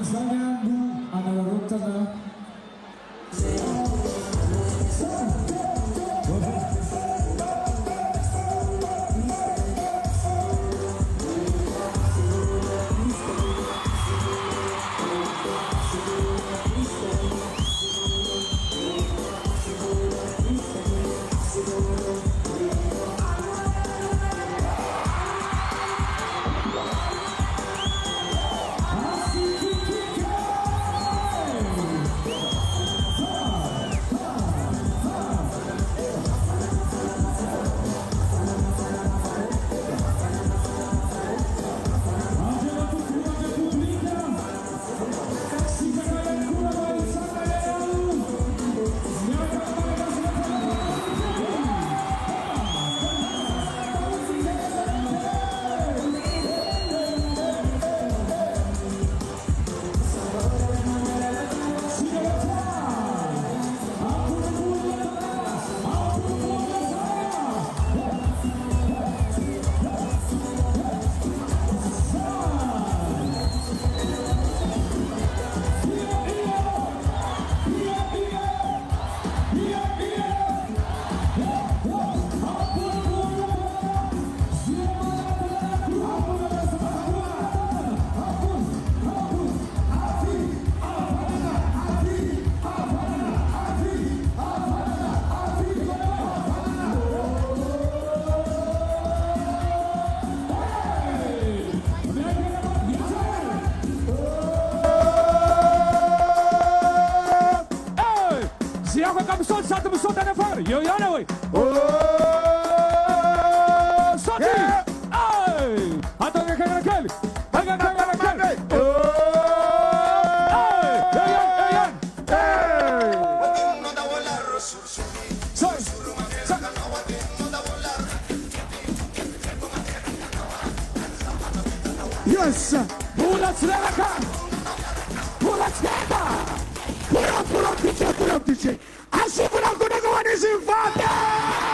Misalnya Bu Ana Rutana. Siapa kamu satu besar dan apa? Yo ya na, Soti, atau kekal, Yes, bulat silakan, bulat silakan. Pulang DJ, asyik pulang guna-guna di Simpati.